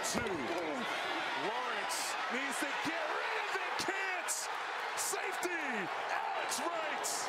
2. Lawrence needs to get rid of it. Can't. Safety. Alex Wright.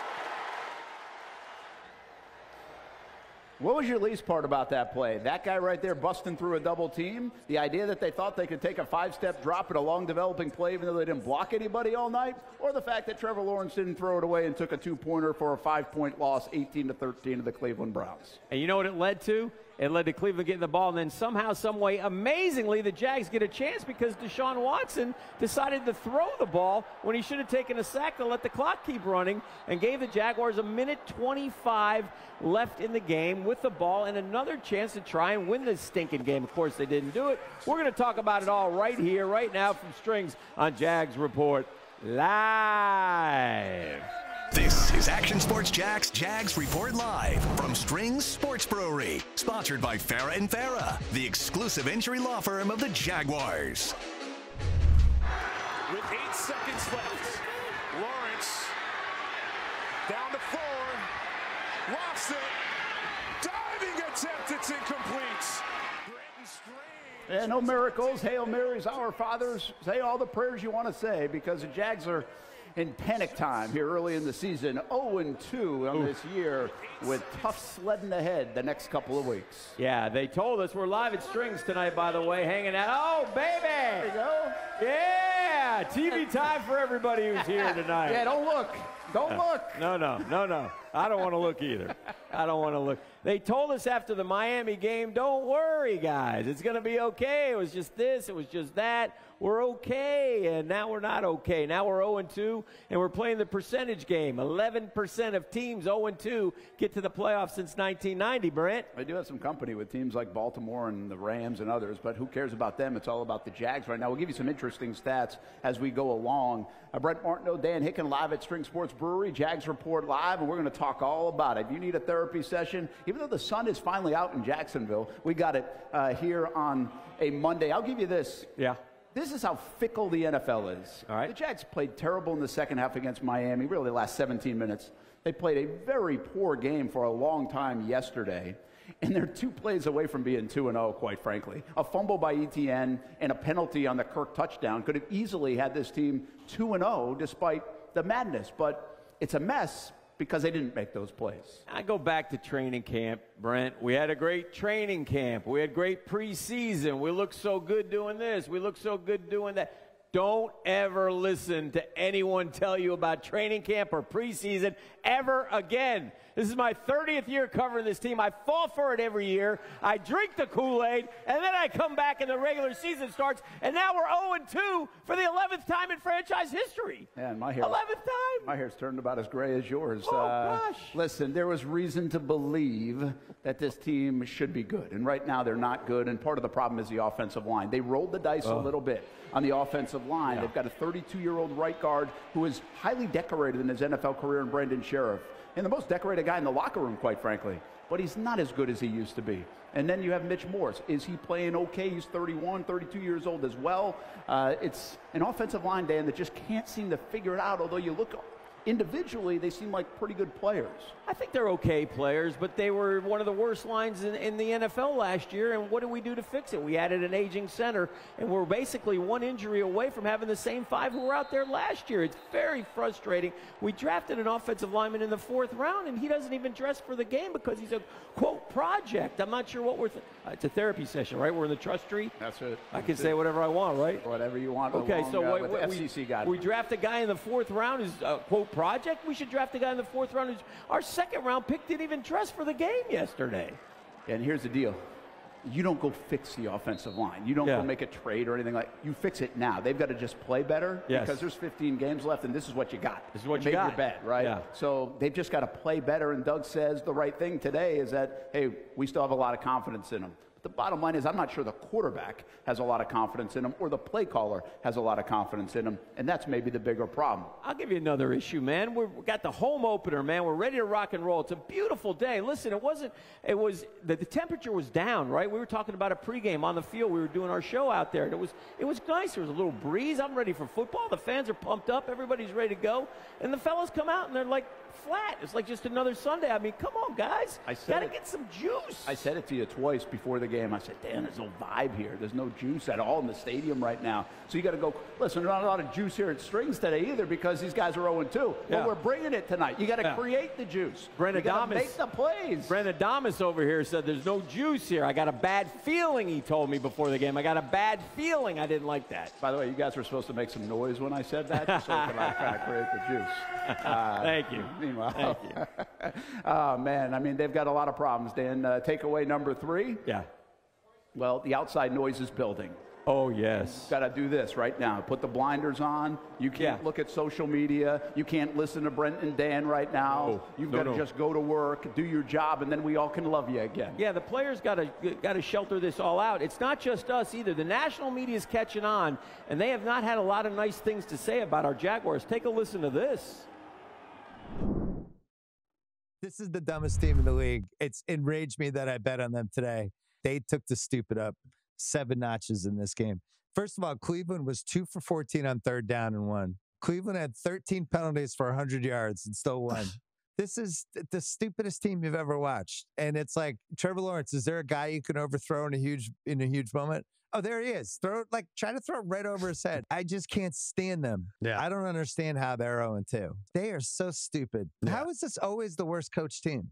What was your least part about that play? That guy right there busting through a double team? The idea that they thought they could take a 5-step drop at a long developing play even though they didn't block anybody all night? Or the fact that Trevor Lawrence didn't throw it away and took a 2-pointer for a 5-point loss, 18-13 to the Cleveland Browns? And you know what it led to? It led to Cleveland getting the ball, and then somehow, some way, amazingly, the Jags get a chance because Deshaun Watson decided to throw the ball when he should have taken a sack to let the clock keep running and gave the Jaguars a minute 25 left in the game with the ball and another chance to try and win this stinking game. Of course, they didn't do it. We're going to talk about it all right here, right now from Strings on Jags Report Live. This is Action Sports Jags Report Live from Strings Sports Brewery, sponsored by Farah & Farah, the exclusive injury law firm of the Jaguars. With 8 seconds left, Lawrence down to 4, lost it, diving attempt, it's incomplete. Yeah, no miracles, Hail Marys, Our Fathers, say all the prayers you want to say because the Jags are in panic time here early in the season, 0-2 on this year with tough sledding ahead the next couple of weeks. Yeah, they told us we're live at Strings tonight, by the way, hanging out. Oh, baby! There you go. Yeah, TV time for everybody who's here tonight. Yeah, don't look. Don't look. No. I don't want to look either. I don't want to look. They told us after the Miami game, don't worry, guys. It's going to be okay. It was just this. It was just that. We're okay, and now we're not okay. Now we're 0-2, and we're playing the percentage game. 11% of teams 0-2 get to the playoffs since 1990, Brent. I do have some company with teams like Baltimore and the Rams and others, but who cares about them? It's all about the Jags right now. We'll give you some interesting stats as we go along. Brent, Martineau, Dan Hicken live at Strings Sports Brewery, Jags Report Live, and we're going to talk all about it. If you need a therapy session, even though the sun is finally out in Jacksonville, we got it here on a Monday. I'll give you this. Yeah. This is how fickle the NFL is. All right. The Jags played terrible in the second half against Miami, really the last 17 minutes. They played a very poor game for a long time yesterday, and they're 2 plays away from being 2-0, quite frankly. A fumble by Etienne and a penalty on the Kirk touchdown could have easily had this team 2-0 despite the madness, but it's a mess because they didn't make those plays. I go back to training camp, Brent. We had a great training camp. We had great preseason. We looked so good doing this. We looked so good doing that. Don't ever listen to anyone tell you about training camp or preseason ever again. This is my 30th year covering this team. I fall for it every year. I drink the Kool-Aid, and then I come back and the regular season starts, and now we're 0-2 for the 11th time in franchise history. Man, my hair, 11th time. My hair's turned about as gray as yours. Oh, gosh. Listen, there was reason to believe that this team should be good, and right now they're not good, and part of the problem is the offensive line. They rolled the dice a little bit on the offensive line. Yeah. They've got a 32-year-old right guard who is highly decorated in his NFL career in Brandon Sheriff, and the most decorated guy in the locker room, quite frankly. But he's not as good as he used to be. And then you have Mitch Morse. Is he playing okay? He's 31, 32 years old as well. It's an offensive line, Dan, that just can't seem to figure it out, although you look individually, they seem like pretty good players. I think they're okay players, but they were one of the worst lines in the NFL last year, and what did we do to fix it? We added an aging center, and we're basically 1 injury away from having the same 5 who were out there last year. It's very frustrating. We drafted an offensive lineman in the 4th round, and he doesn't even dress for the game because he's a, quote, project. I'm not sure what we're it's a therapy session, right? We're in the trust tree. That's it. I can say whatever I want, right? Whatever you want. Okay, so FCC got it. We draft a guy in the 4th round who's, quote, project. We should draft a guy in the 4th round who's our 2nd round pick didn't even dress for the game yesterday. And here's the deal. You don't go fix the offensive line. You don't go make a trade or anything like that. You fix it now. They've got to just play better because there's 15 games left, and this is what you got. This is what you got. Your bed, right? Yeah. So they've just got to play better, and Doug says the right thing today is that, hey, we still have a lot of confidence in them. The bottom line is I'm not sure the quarterback has a lot of confidence in him or the play caller has a lot of confidence in him, and that's maybe the bigger problem. I'll give you another issue, man. We've got the home opener, man. We're ready to rock and roll. It's a beautiful day. Listen, the temperature was down, right? We were talking about a pregame on the field. We were doing our show out there, and it was nice. There was a little breeze. I'm ready for football. The fans are pumped up. Everybody's ready to go. And the fellas come out, and they're like flat. It's like just another Sunday. I mean, come on, guys. Got to get some juice. I said it to you twice before the game. I said, Dan, there's no vibe here. There's no juice at all in the stadium right now. So you got to go, listen, there's not a lot of juice here at Strings today either because these guys are 0-2. But we're bringing it tonight. You got to create the juice. You got to make the plays. Brent Adamas over here said there's no juice here. I got a bad feeling, he told me before the game. I got a bad feeling. I didn't like that. By the way, you guys were supposed to make some noise when I said that, so I could try to create the juice. Thank you. Meanwhile, Thank you. Oh, man, I mean, they've got a lot of problems, Dan. Takeaway number 3? Yeah. Well, the outside noise is building. Oh, yes. Got to do this right now. Put the blinders on. You can't look at social media. You can't listen to Brent and Dan right now. You've got to just go to work, do your job, and then we all can love you again. Yeah, the players got to shelter this all out. It's not just us either. The national media is catching on, and they have not had a lot of nice things to say about our Jaguars. Take a listen to this. This is the dumbest team in the league. It's enraged me that I bet on them today. They took the stupid up 7 notches in this game. First of all, Cleveland was 2 for 14 on 3rd down and won. Cleveland had 13 penalties for 100 yards and still won. This is the stupidest team you've ever watched. And it's like, Trevor Lawrence, is there a guy you can overthrow in a huge moment? Oh, there he is. Try to throw it right over his head. I just can't stand them. Yeah. I don't understand how they're 0-2. They are so stupid. Yeah. How is this always the worst coach team?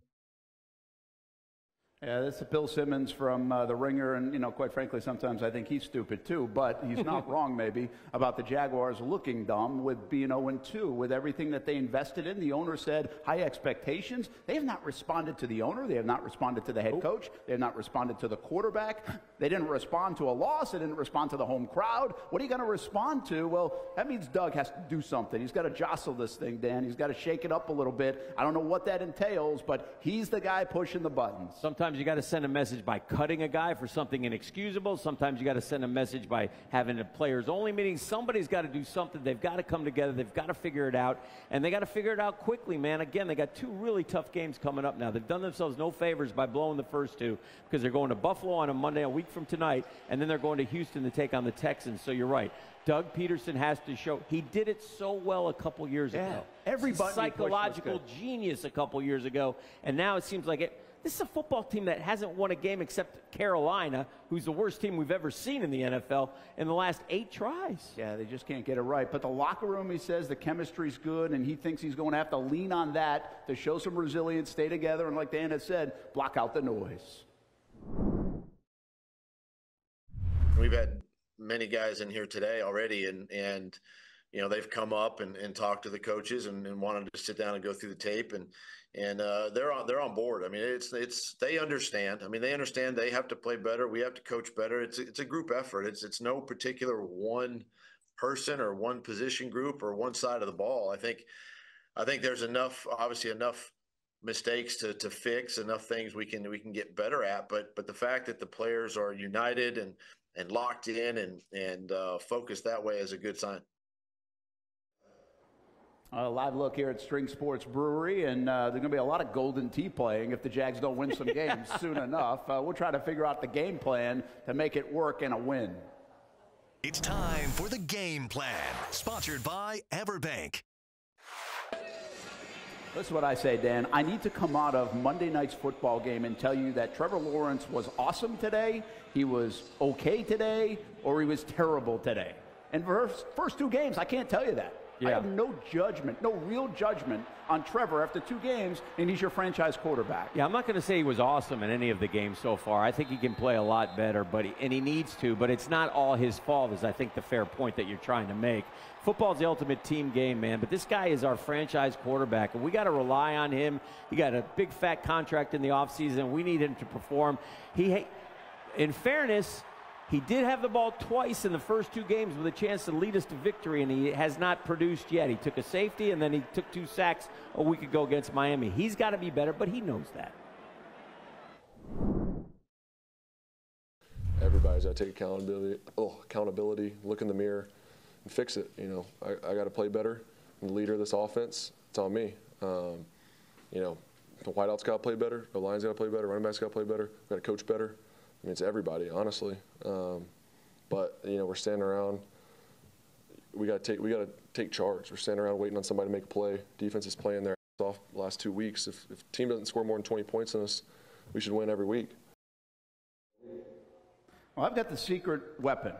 Yeah, this is Bill Simmons from The Ringer, and, you know, quite frankly, sometimes I think he's stupid too, but he's not wrong maybe about the Jaguars looking dumb with being 0-2, with everything that they invested in. The owner said high expectations. They have not responded to the owner. They have not responded to the head coach. They have not responded to the quarterback. They didn't respond to a loss. They didn't respond to the home crowd. What are you going to respond to? Well, that means Doug has to do something. He's got to jostle this thing, Dan. He's got to shake it up a little bit. I don't know what that entails, but he's the guy pushing the buttons. Sometimes you got to send a message by cutting a guy for something inexcusable. Sometimes you got to send a message by having a players-only meeting. Somebody's got to do something. They've got to come together. They've got to figure it out, and they got to figure it out quickly, man. Again, they got 2 really tough games coming up now. They've done themselves no favors by blowing the first 2 because they're going to Buffalo on a Monday, a week from tonight, and then they're going to Houston to take on the Texans. So you're right. Doug Peterson has to show. He did it so well a couple years ago. Everybody psychological genius a couple years ago, and now it seems like it. This is a football team that hasn't won a game except Carolina, who's the worst team we've ever seen in the NFL in the last 8 tries. Yeah, they just can't get it right. But the locker room, he says, the chemistry's good, and he thinks he's going to have to lean on that to show some resilience, stay together, and like Dan has said, block out the noise. We've had many guys in here today already, and you know, they've come up and talked to the coaches and wanted to sit down and go through the tape, and they're on board. I mean, it's they understand. I mean, they understand they have to play better. We have to coach better. It's a group effort. It's no particular one person or one position group or one side of the ball. I think there's obviously enough mistakes to fix, enough things we can get better at. But the fact that the players are united and locked in and focused that way is a good sign. A live look here at Strings Sports Brewery, and there's going to be a lot of golden tea playing if the Jags don't win some games soon enough. We'll try to figure out the game plan to make it work and a win. It's time for the game plan, sponsored by Everbank. This is what I say, Dan. I need to come out of Monday night's football game and tell you that Trevor Lawrence was awesome today, he was okay today, or he was terrible today. And for first 2 games, I can't tell you that. Yeah. I have no judgment, no real judgment on Trevor after 2 games, and he's your franchise quarterback. Yeah, I'm not going to say he was awesome in any of the games so far. I think he can play a lot better, and he needs to, but it's not all his fault, is I think the fair point that you're trying to make. Football's the ultimate team game, man, but this guy is our franchise quarterback, and we got to rely on him. He got a big, fat contract in the offseason. We need him to perform. In fairness, he did have the ball twice in the first 2 games with a chance to lead us to victory, and he has not produced yet. He took a safety, and then he took 2 sacks a week ago against Miami. He's got to be better, but he knows that. Everybody's got to take accountability, look in the mirror, and fix it. You know, I got to play better. I'm the leader of this offense. It's on me. You know, the wideouts got to play better. The line's got to play better. Running backs got to play better. We've got to coach better. I mean, it's everybody, honestly. But you know, we're standing around. We got to take charge. We're standing around waiting on somebody to make a play. Defense is playing their off the last 2 weeks. If a team doesn't score more than 20 points on us, we should win every week. Well, I've got the secret weapon.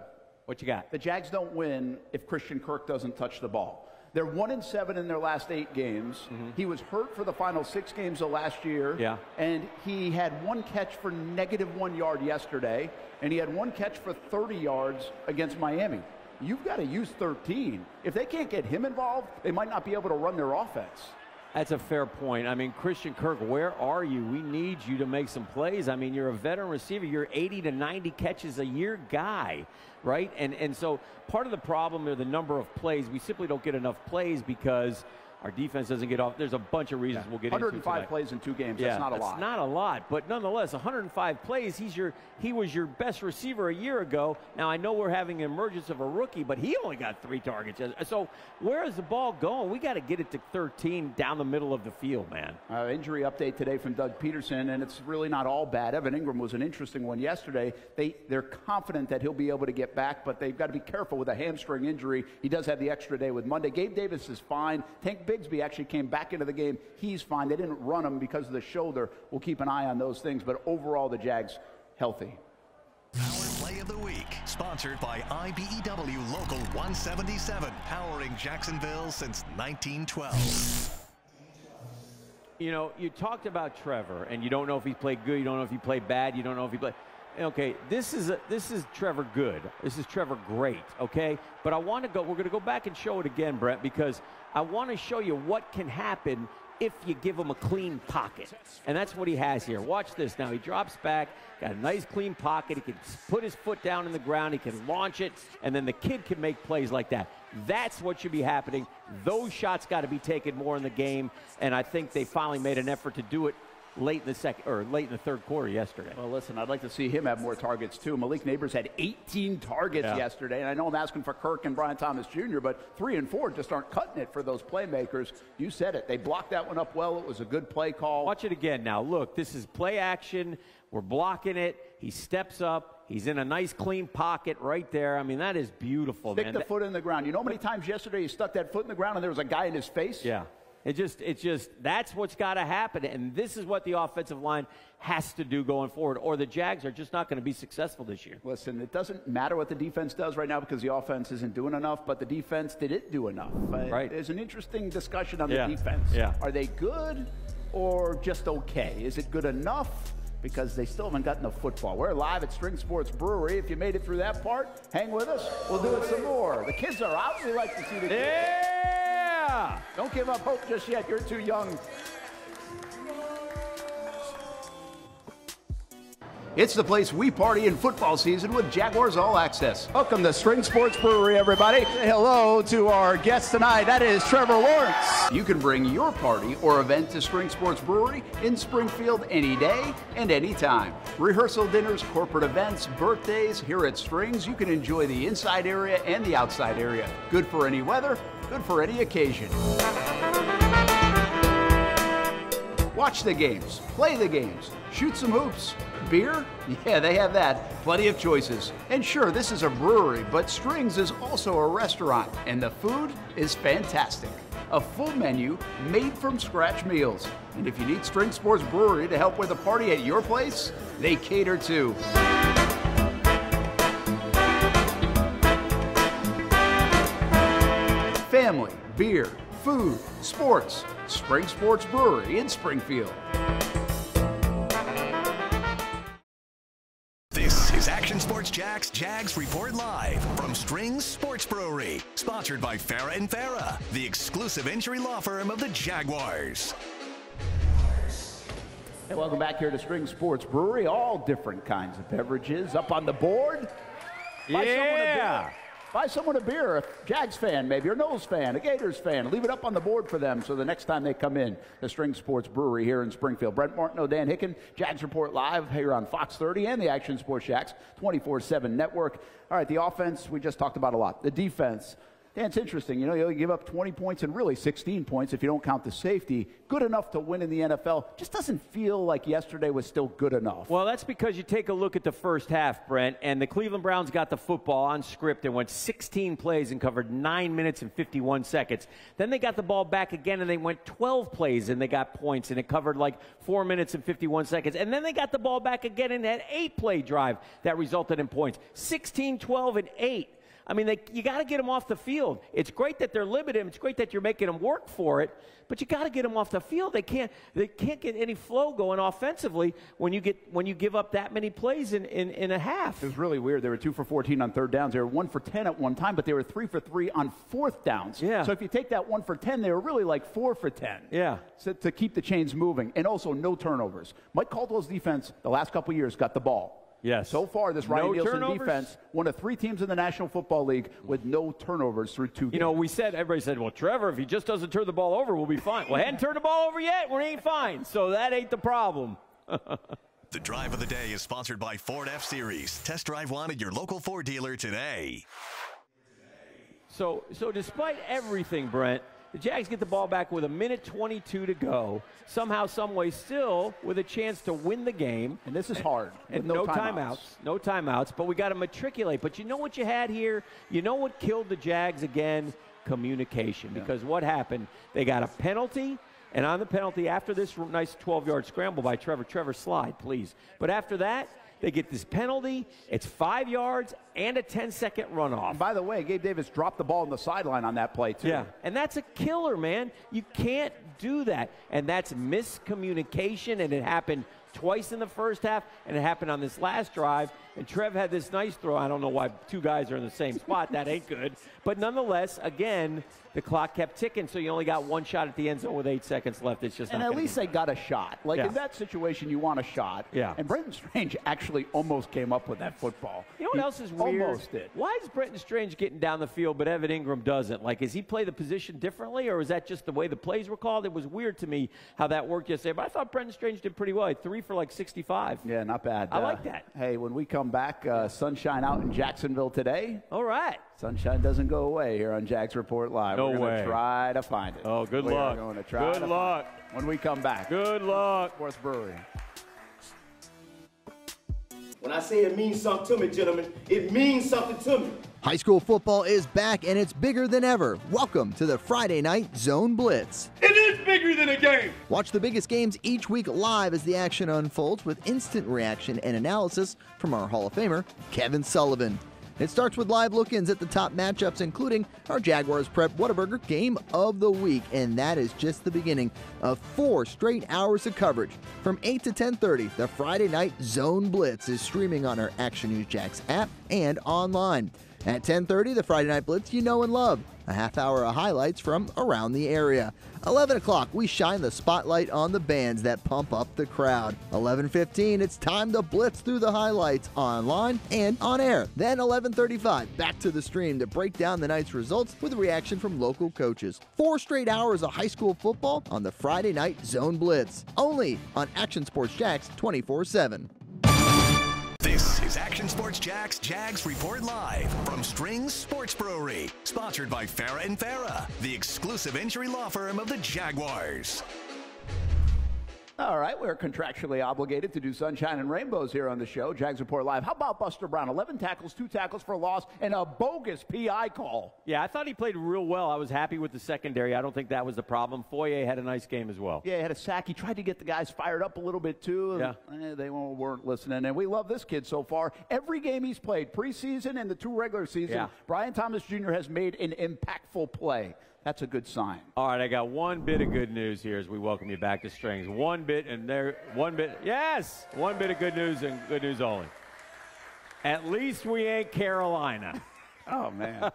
What you got? The Jags don't win if Christian Kirk doesn't touch the ball. They're 1-7 in their last 8 games. Mm-hmm. He was hurt for the final 6 games of last year. Yeah. And he had 1 catch for -1 yard yesterday, and he had 1 catch for 30 yards against Miami. You've got to use 13. If they can't get him involved, they might not be able to run their offense. That's a fair point. I mean, Christian Kirk, where are you? We need you to make some plays. I mean, you're a veteran receiver. You're 80 to 90 catches a year guy, right? And so part of the problem are the number of plays. We simply don't get enough plays because our defense doesn't get off. There's a bunch of reasons we'll get into 105 plays in 2 games. Yeah, that's not a lot. That's not a lot, but nonetheless, 105 plays. He was your best receiver a year ago. Now I know we're having an emergence of a rookie, but he only got 3 targets. So where is the ball going? We got to get it to 13 down the middle of the field, man. Injury update today from Doug Peterson, and it's really not all bad. Evan Ingram was an interesting one yesterday. They're confident that he'll be able to get back, but they've got to be careful with a hamstring injury. He does have the extra day with Monday. Gabe Davis is fine. Tank Bigsby actually came back into the game. He's fine. They didn't run him because of the shoulder. We'll keep an eye on those things, but overall the Jags healthy. Power Play of the Week, sponsored by IBEW Local 177, powering Jacksonville since 1912. You know, you talked about Trevor, and you don't know if he played good, you don't know if he played bad, you don't know if he played. Okay, this is Trevor good. This is Trevor great, okay? But we're going to go back and show it again, Brent, because I want to show you what can happen if you give him a clean pocket. And that's what he has here. Watch this now. He drops back, got a nice clean pocket. He can put his foot down in the ground. He can launch it, and then the kid can make plays like that. That's what should be happening. Those shots got to be taken more in the game, and I think they finally made an effort to do it late in the third quarter yesterday. Well, listen, I'd like to see him have more targets too. Malik Neighbors had 18 targets yesterday, and I know I'm asking for Kirk and Brian Thomas Jr., but 3 and 4 just aren't cutting it for those playmakers. You said it. They blocked that one up well. It was a good play call. Watch it again now. Look, this is play action. We're blocking it. He steps up. He's in a nice clean pocket right there. I mean, that is beautiful, man. Stick the foot in the ground. You know how many times yesterday he stuck that foot in the ground and there was a guy in his face? Yeah. It's just that's what's got to happen, and this is what the offensive line has to do going forward, or the Jags are just not going to be successful this year. Listen, it doesn't matter what the defense does right now because the offense isn't doing enough, but the defense didn't do enough. Right. There's an interesting discussion on the defense. Yeah. Are they good or just okay? Is it good enough? Because they still haven't gotten the football. We're live at Strings Sports Brewery. If you made it through that part, hang with us. We'll do it some more. The kids are out. We like to see the kids. Yeah! Don't give up hope just yet. You're too young. It's the place we party in football season with Jaguars All Access. Welcome to Strings Sports Brewery, everybody. Say hello to our guest tonight. That is Trevor Lawrence. You can bring your party or event to Strings Sports Brewery in Springfield any day and any time. Rehearsal dinners, corporate events, birthdays. Here at Strings, you can enjoy the inside area and the outside area. Good for any weather, good for any occasion. Watch the games, play the games, shoot some hoops. Beer? Yeah, they have that. Plenty of choices. And sure, this is a brewery, but Strings is also a restaurant, and the food is fantastic. A full menu made from scratch meals. And if you need Strings Sports Brewery to help with a party at your place, they cater too. Family, beer, food, sports. Strings Sports Brewery in Springfield. This is Action Sports Jags Report Live from Strings Sports Brewery, sponsored by Farah & Farah, the exclusive injury law firm of the Jaguars. Hey, welcome back here to Strings Sports Brewery. All different kinds of beverages up on the board. Buy someone a beer, a Jags fan maybe, or Knowles fan, a Gators fan. Leave it up on the board for them so the next time they come in, the Strings Sports Brewery here in Springfield. Brent, Martineau, Dan Hicken, Jags Report Live here on Fox 30 and the Action Sports Jax 24/7 network. All right, the offense we just talked about a lot. The defense, Yeah, it's interesting. You give up 20 points and really 16 points if you don't count the safety. Good enough to win in the NFL. Just doesn't feel like yesterday was still good enough. Well, that's because you take a look at the first half, Brent, and the Cleveland Browns got the football on script and went 16 plays and covered 9 minutes and 51 seconds. Then they got the ball back again and they went 12 plays and they got points and it covered like 4 minutes and 51 seconds. And then they got the ball back again and had 8-play drive that resulted in points. 16, 12, and 8. I mean, you got to get them off the field. It's great that they're limited. It's great that you're making them work for it, but you got to get them off the field. They can't get any flow going offensively when you give up that many plays in a half. It was really weird. They were 2 for 14 on third downs. They were 1 for 10 at one time, but they were 3 for 3 on fourth downs. Yeah. So if you take that 1 for 10, they were really like 4 for 10. Yeah. So to keep the chains moving, and also no turnovers. Mike Caldwell's defense the last couple of years got the ball. Yes. So far, this Ryan Nielsen turnovers. defense, one of 3 teams in the National Football League with no turnovers through 2 games. Everybody said, well, Trevor, if he just doesn't turn the ball over, we'll be fine. Well, hadn't turned the ball over yet. We ain't fine. So that ain't the problem. The Drive of the Day is sponsored by Ford F-Series. Test drive one at your local Ford dealer today. So despite everything, Brent, the Jags get the ball back with 1:22 to go. Somehow, some way, still with a chance to win the game. And this is hard. And no timeouts. No timeouts. But we got to matriculate. But you know what you had here? You know what killed the Jags again? Communication. Yeah. Because what happened? They got a penalty. And on the penalty, after this nice 12-yard scramble by Trevor, slide, please. But after that, they get this penalty. It's 5 yards and a 10-second runoff. And by the way, Gabe Davis dropped the ball on the sideline on that play, too. Yeah, and that's a killer, man. You can't do that. And that's miscommunication, and it happened twice in the first half, and it happened on this last drive. And Trev had this nice throw. I don't know why 2 guys are in the same spot. That ain't good. But nonetheless, again, the clock kept ticking, so you only got 1 shot at the end zone with 8 seconds left. It's just and not at least they got a shot. Like, in that situation, you want a shot. Yeah. And Brenton Strange actually almost came up with that football. You know what else is weird? Almost did. Why is Brenton Strange getting down the field, but Evan Ingram doesn't? Like, does he play the position differently, or is that just the way the plays were called? It was weird to me how that worked yesterday, but I thought Brenton Strange did pretty well. He had 3 for like 65. Yeah, not bad. I like that. Hey, when we come back, sunshine out in Jacksonville today. All right. Sunshine doesn't go away here on Jags Report Live. No We're going way. to try to find it. Oh, good luck. We're going to try good luck. When we come back. Good luck. Sports Brewery. When I say it means something to me, gentlemen, it means something to me. High school football is back, and it's bigger than ever. Welcome to the Friday Night Zone Blitz. It is bigger than a game. Watch the biggest games each week live as the action unfolds with instant reaction and analysis from our Hall of Famer, Kevin Sullivan. It starts with live look-ins at the top matchups, including our Jaguars Prep Whataburger Game of the Week, and that is just the beginning of 4 straight hours of coverage. From 8 to 10:30, the Friday Night Zone Blitz is streaming on our Action News Jax app and online. At 10:30, the Friday Night Blitz you know and love. A half hour of highlights from around the area. 11 o'clock, we shine the spotlight on the bands that pump up the crowd. 11:15, it's time to blitz through the highlights online and on air. Then 11:35, back to the stream to break down the night's results with a reaction from local coaches. 4 straight hours of high school football on the Friday Night Zone Blitz. Only on Action Sports Jax 24/7. This is Action Sports Jags Report Live from Strings Sports Brewery. Sponsored by Farah & Farah, the exclusive injury law firm of the Jaguars. All right, we're contractually obligated to do sunshine and rainbows here on the show, Jags Report Live. How about Buster Brown? 11 tackles, 2 tackles for a loss, and a bogus PI call. Yeah, I thought he played real well. I was happy with the secondary. I don't think that was the problem. Foye had a nice game as well. Yeah, he had a sack. He tried to get the guys fired up a little bit, too. Yeah. They weren't listening, and we love this kid so far. Every game he's played, preseason and the 2 regular season, Brian Thomas Jr. has made an impactful play. That's a good sign. All right, I got one bit of good news here as we welcome you back to Strings. One bit of good news and good news only. At least we ain't Carolina. Oh, man.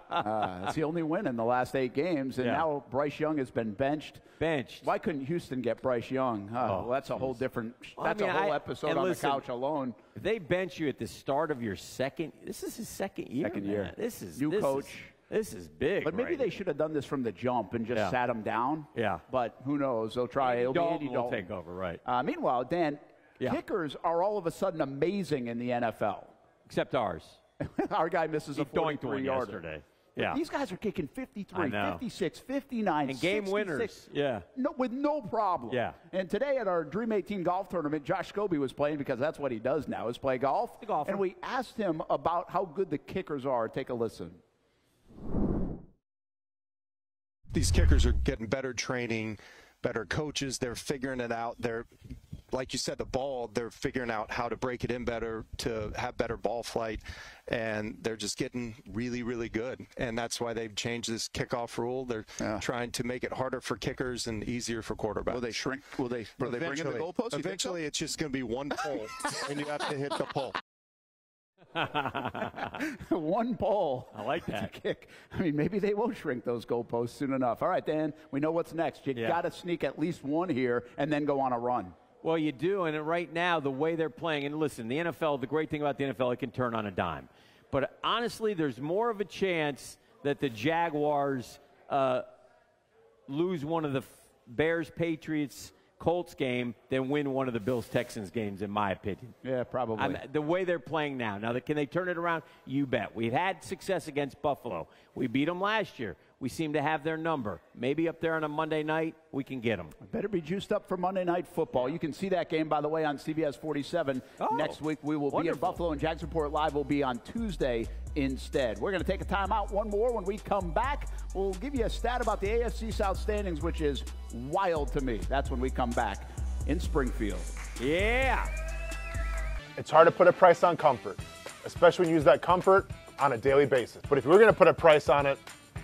That's the only win in the last 8 games, and now Bryce Young has been benched. Why couldn't Houston get Bryce Young? Well, that's a whole different – a whole episode on the couch alone. If they bench you at the start of your this is his second year. This is new coach. This is big. But maybe they should have done this from the jump and just sat him down. Yeah. But who knows? They'll try. It'll be Andy Dalton. Will take over, right. Meanwhile, Dan, kickers are all of a sudden amazing in the NFL. Except ours. Our guy misses a 43-yarder. yesterday. Yeah. These guys are kicking 53, 56, 59, and game 66, winners. Yeah. with no problem. Yeah. And today at our Dream 18 golf tournament, Josh Scobie was playing because that's what he does now, is play golf. And we asked him about how good the kickers are. Take a listen. These kickers are getting better training, better coaches. They're figuring it out. They're, like you said, the ball, they're figuring out how to break it in better, to have better ball flight, and they're just getting really, really good. And that's why they've changed this kickoff rule. They're trying to make it harder for kickers and easier for quarterbacks. Will they shrink? Will they bring in the goalposts? Eventually, it's just going to be one pole, and you have to hit the pole. One pole. I like that. Kick. I mean, maybe they won't shrink those goalposts soon enough. All right, Dan, we know what's next. You got to sneak at least one here and then go on a run. Well, you do, and right now, the way they're playing, and listen, the NFL, the great thing about the NFL, it can turn on a dime. But honestly, there's more of a chance that the Jaguars lose one of the Bears-Patriots Colts game than win one of the Bills-Texans games, in my opinion. Yeah, probably. The way they're playing now. Now, can they turn it around? You bet. We've had success against Buffalo. We beat them last year. We seem to have their number. Maybe up there on a Monday night, we can get them. Better be juiced up for Monday Night Football. You can see that game, by the way, on CBS 47. Next week, we will be in Buffalo, and Jags Report Live will be on Tuesday instead. We're going to take a timeout, one more. When we come back, we'll give you a stat about the AFC South standings, which is wild to me. That's when we come back in Springfield. Yeah. It's hard to put a price on comfort, especially when you use that comfort on a daily basis. But if we're going to put a price on it,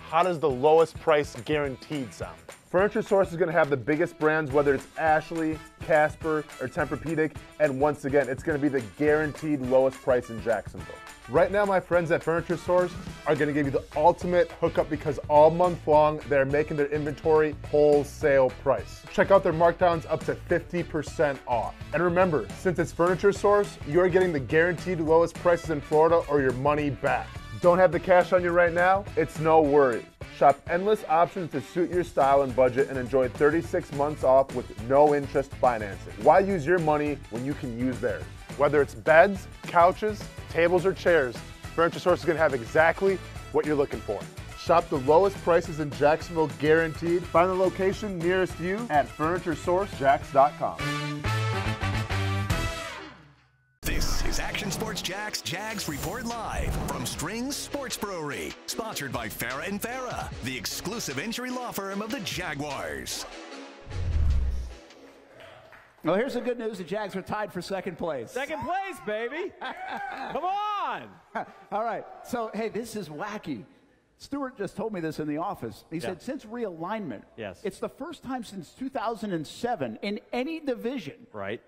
how does the lowest price guaranteed sound? Furniture Source is going to have the biggest brands, whether it's Ashley, Casper, or Tempur-Pedic, and once again, it's going to be the guaranteed lowest price in Jacksonville. Right now, my friends at Furniture Source are going to give you the ultimate hookup because all month long, they're making their inventory wholesale price. Check out their markdowns up to 50% off. And remember, since it's Furniture Source, you're getting the guaranteed lowest prices in Florida or your money back. Don't have the cash on you right now? It's no worry. Shop endless options to suit your style and budget and enjoy 36 months off with no interest financing. Why use your money when you can use theirs? Whether it's beds, couches, tables, or chairs, Furniture Source is going to have exactly what you're looking for. Shop the lowest prices in Jacksonville guaranteed. Find the location nearest you at FurnitureSourceJax.com. This is Action Sports Jags Report Live from Strings Sports Brewery, sponsored by Farah & Farah, the exclusive injury law firm of the Jaguars. Well, here's the good news. The Jags are tied for second place. Second place, baby. Come on. All right. So, hey, this is wacky. Stewart just told me this in the office. He said since realignment, it's the first time since 2007 in any division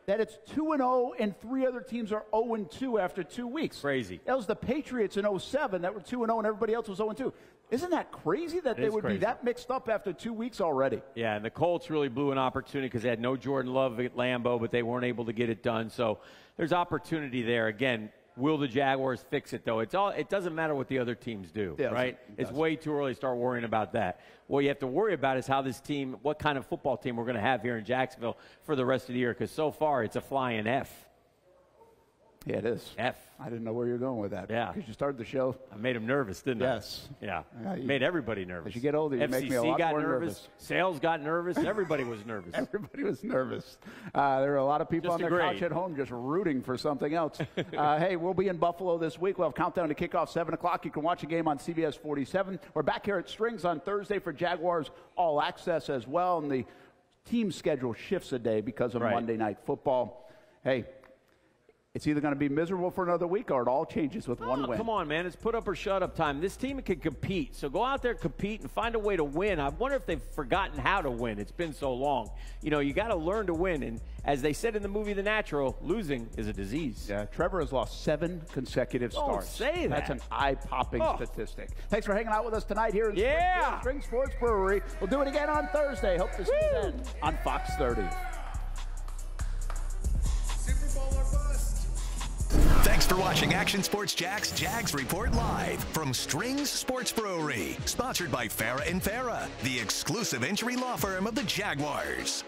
that it's 2-0 and three other teams are 0-2 after 2 weeks. Crazy. That was the Patriots in 07 that were 2-0 and everybody else was 0-2. Isn't that crazy that they would be that mixed up after 2 weeks already? Yeah, and the Colts really blew an opportunity because they had no Jordan Love at Lambeau, but they weren't able to get it done. So there's opportunity there. Again, will the Jaguars fix it, though? It doesn't matter what the other teams do, right? It's way too early to start worrying about that. What you have to worry about is how this team, what kind of football team we're going to have here in Jacksonville for the rest of the year, because so far it's a flying F. Yeah, it is. F. I didn't know where you were going with that. Yeah. Because you started the show. I made him nervous, didn't I? Yes. Yeah. Made everybody nervous. As you get older, you make me a lot more nervous. Sales got nervous. Everybody was nervous. Everybody was nervous. There were a lot of people on their couch at home just rooting for something else. Hey, we'll be in Buffalo this week. We'll have countdown to kickoff 7 o'clock. You can watch a game on CBS 47. We're back here at Strings on Thursday for Jaguars All Access as well. And the team schedule shifts a day because of Monday Night Football. Hey, it's either going to be miserable for another week or it all changes with one win. Come on, man. It's put up or shut up time. This team can compete. So go out there, compete, and find a way to win. I wonder if they've forgotten how to win. It's been so long. You know, you got to learn to win. And as they said in the movie The Natural, losing is a disease. Yeah, Trevor has lost 7 consecutive starts. Don't say that. That's an eye-popping statistic. Thanks for hanging out with us tonight here in Springfield, Strings Sports Brewery. We'll do it again on Thursday. Hope to see you then on Fox 30. Thanks for watching Action Sports Jags Report Live from Strings Sports Brewery, sponsored by Farah & Farah, the exclusive injury law firm of the Jaguars.